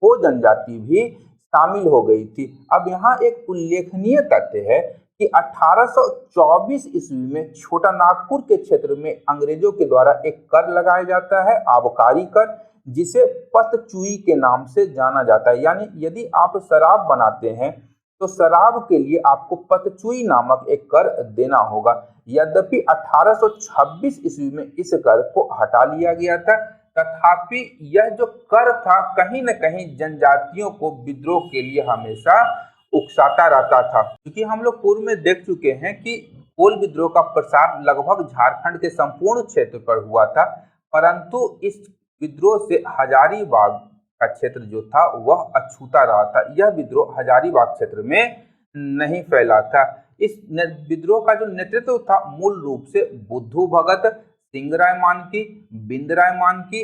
हो जनजाति भी शामिल हो गई थी। अब यहाँ एक उल्लेखनीय तथ्य है कि 1824 ईस्वी में छोटा नागपुर के क्षेत्र में अंग्रेजों के द्वारा एक कर लगाया जाता है, आबकारी कर, जिसे पतचूई के नाम से जाना जाता है। यानी यदि आप शराब बनाते हैं तो शराब के लिए आपको पतचूई नामक एक कर देना होगा। यद्यपि 1826 ईस्वी में इस कर को हटा लिया गया था, तथापि यह जो कर था कहीं न कहीं जनजातियों को विद्रोह के लिए हमेशा उकसाता रहता था। क्योंकि हम लोग पूर्व में देख चुके हैं कि कोल विद्रोह का प्रसार लगभग झारखंड के संपूर्ण क्षेत्र पर हुआ था, परंतु इस विद्रोह से हजारीबाग का क्षेत्र जो था वह अछूता रहा था। यह विद्रोह हजारीबाग क्षेत्र में नहीं फैला था। इस विद्रोह का जो नेतृत्व था मूल रूप से बुद्धू भगत, सिंगराय मानकी, बिंदराय मानकी,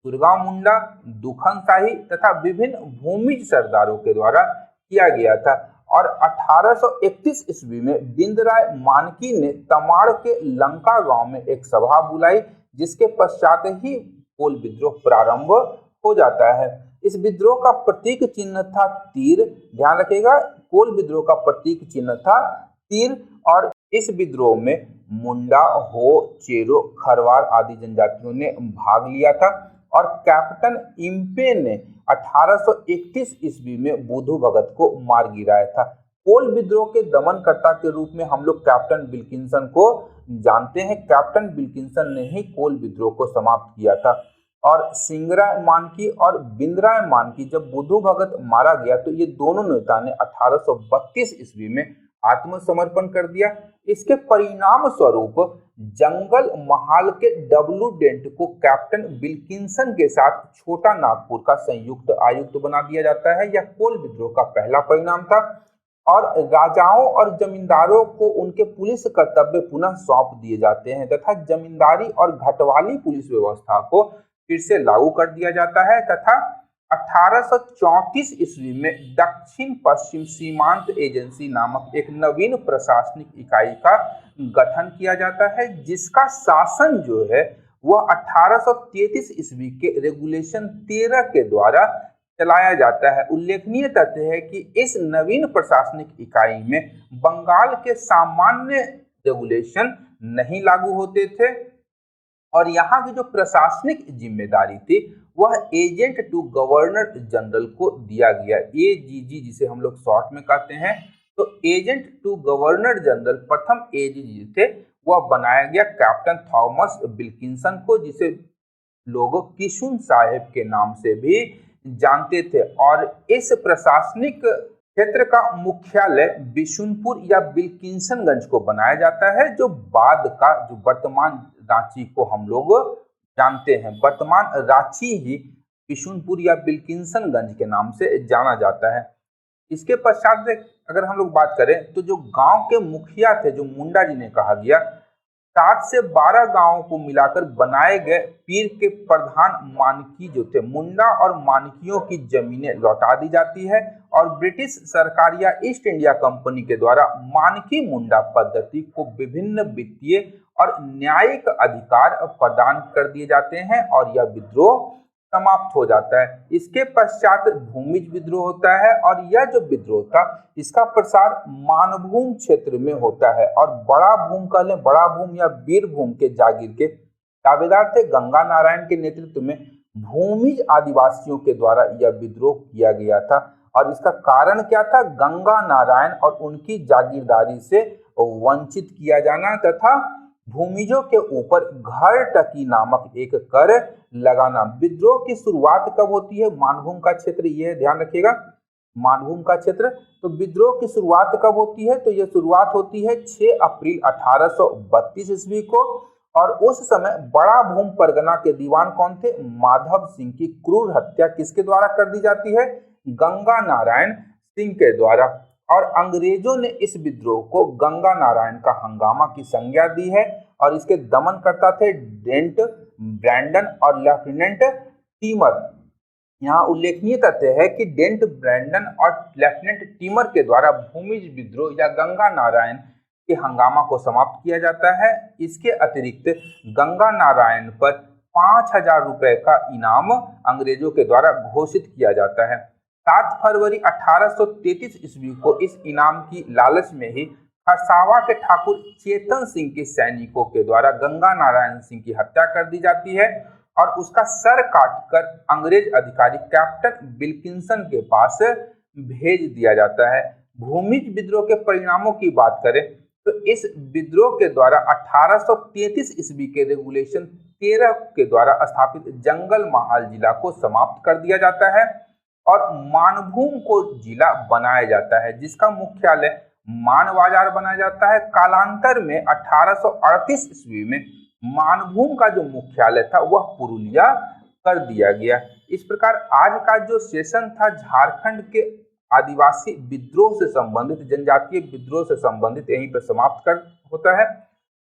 दुर्गा मुंडा, दुखन शाही तथा विभिन्न भूमिज सरदारों के द्वारा किया गया था। और 1831 ईस्वी में बिंदराय मानकी ने तमाड़ के लंका गांव में एक सभा बुलाई, जिसके पश्चात ही कोल विद्रोह प्रारंभ हो जाता है। इस विद्रोह का प्रतीक चिन्ह था तीर। ध्यान रखिएगा, कोल विद्रोह का प्रतीक चिन्ह था तीर। और इस विद्रोह में मुंडा, हो, चेरो, खरवार आदि जनजातियों ने भाग लिया था। और कैप्टन इम्पे ने 1831 ईस्वी में बुद्धू भगत को मार गिराया था। कोल विद्रोह के दमनकर्ता के रूप में हम लोग कैप्टन विल्किंसन को जानते हैं। कैप्टन विल्किंसन ने ही कोल विद्रोह को समाप्त किया था। और सिंगराय मानकी और बिंदराय मानकी जब बुद्धू भगत मारा गया तो ये दोनों नेता ने 1832 ईस्वी में आत्मसमर्पण कर दिया। इसके परिणाम स्वरूप जंगल महाल के डब्ल्यू डेंट को कैप्टन विल्किंसन के साथ छोटा नागपुर का संयुक्त आयुक्त बना दिया जाता है। यह कोल विद्रोह का पहला परिणाम था। और राजाओं और जमींदारों को उनके पुलिस कर्तव्य पुनः सौंप दिए जाते हैं तथा जमींदारी और घटवाली पुलिस व्यवस्था को फिर से लागू कर दिया जाता है। तथा 1834 ईस्वी में दक्षिण पश्चिम सीमांत एजेंसी नामक एक नवीन प्रशासनिक इकाई का गठन किया जाता है, जिसका शासन जो है वह 1833 ईस्वी के रेगुलेशन 13 के द्वारा चलाया जाता है। उल्लेखनीय तथ्य है कि इस नवीन प्रशासनिक इकाई में बंगाल के सामान्य रेगुलेशन नहीं लागू होते थे और यहाँ की जो प्रशासनिक जिम्मेदारी थी वह एजेंट टू गवर्नर जनरल को दिया गया, एजीजी जिसे हम लोग शॉर्ट में कहते हैं। तो एजेंट टू गवर्नर जनरल प्रथम एजीजी थे वह बनाया गया कैप्टन थॉमस विल्किंसन को, जिसे लोग किशुन साहेब के नाम से भी जानते थे। और इस प्रशासनिक क्षेत्र का मुख्यालय बिशुनपुर या विल्किंसनगंज को बनाया जाता है, जो बाद का जो वर्तमान रांची को हम लोग जानते हैं। वर्तमान रांची ही बिशुनपुर या विल्किंसनगंज के नाम से जाना जाता है। इसके पश्चात अगर हम लोग बात करें तो जो गांव के मुखिया थे, जो मुंडा जी ने कहा गया, 7 से 12 गांवों को मिलाकर बनाए गए पीर के प्रधान मानकी जो थे, मुंडा और मानकियों की जमीनें लौटा दी जाती है और ब्रिटिश सरकार या ईस्ट इंडिया कंपनी के द्वारा मानकी मुंडा पद्धति को विभिन्न वित्तीय और न्यायिक अधिकार प्रदान कर दिए जाते हैं और यह विद्रोह समाप्त हो जाता है। इसके पश्चात भूमिज विद्रोह होता है और यह जो विद्रोह था इसका प्रसार मानभूम क्षेत्र में होता है और बड़ा भूम कह लें, बड़ा भूम या वीरभूम के जागीर के दावेदार थे गंगा नारायण के नेतृत्व में भूमिज आदिवासियों के द्वारा यह विद्रोह किया गया था। और इसका कारण क्या था? गंगा नारायण और उनकी जागीरदारी से वंचित किया जाना तथा भूमिजों के ऊपर घर टकी नामक एक कर लगाना। विद्रोह की शुरुआत कब होती है? मानभूम का क्षेत्र, यह ध्यान रखिएगा, मानभूम का क्षेत्र। तो विद्रोह की शुरुआत कब होती है? तो यह शुरुआत होती है 6 अप्रैल 1832 ईस्वी को और उस समय बड़ा भूम परगना के दीवान कौन थे? माधव सिंह की क्रूर हत्या किसके द्वारा कर दी जाती है? गंगा नारायण सिंह के द्वारा। और अंग्रेजों ने इस विद्रोह को गंगा नारायण का हंगामा की संज्ञा दी है और इसके दमन करता थे डेंट ब्रैंडन और लेफ्टिनेंट टीमर। यहाँ उल्लेखनीय तथ्य है कि डेंट ब्रैंडन और लेफ्टिनेंट टीमर के द्वारा भूमिज विद्रोह या गंगा नारायण के हंगामा को समाप्त किया जाता है। इसके अतिरिक्त गंगा नारायण पर 5,000 रुपए का इनाम अंग्रेजों के द्वारा घोषित किया जाता है। 7 फरवरी 1833 ईस्वी को इस इनाम की लालच में ही खरसावा के ठाकुर चेतन सिंह के सैनिकों के द्वारा गंगा नारायण सिंह की हत्या कर दी जाती है और उसका सर काटकर अंग्रेज अधिकारी कैप्टन विल्किंसन के पास भेज दिया जाता है। भूमिज विद्रोह के परिणामों की बात करें तो इस विद्रोह के द्वारा 1833 ईस्वी के रेगुलेशन 13 के द्वारा स्थापित जंगल महाल जिला को समाप्त कर दिया जाता है और मानभूम को जिला बनाया जाता है, जिसका मुख्यालय मानबाजार बनाया जाता है। कालांतर में 1838 ईस्वी में मानभूम का जो मुख्यालय था वह पुरुलिया कर दिया गया। इस प्रकार आज का जो सेशन था झारखंड के आदिवासी विद्रोह से संबंधित, जनजातीय विद्रोह से संबंधित, यहीं पर समाप्त कर होता है।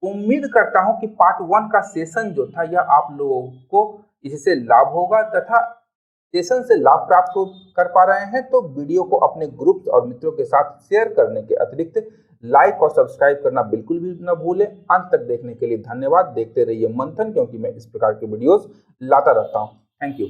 उम्मीद करता हूं कि पार्ट 1 का सेशन जो था यह आप लोगों को इससे लाभ होगा तथा सेशन से लाभ प्राप्त कर पा रहे हैं तो वीडियो को अपने ग्रुप्स और मित्रों के साथ शेयर करने के अतिरिक्त लाइक और सब्सक्राइब करना बिल्कुल भी न भूलें। अंत तक देखने के लिए धन्यवाद। देखते रहिए मंथन, क्योंकि मैं इस प्रकार के वीडियोस लाता रहता हूं। Thank you.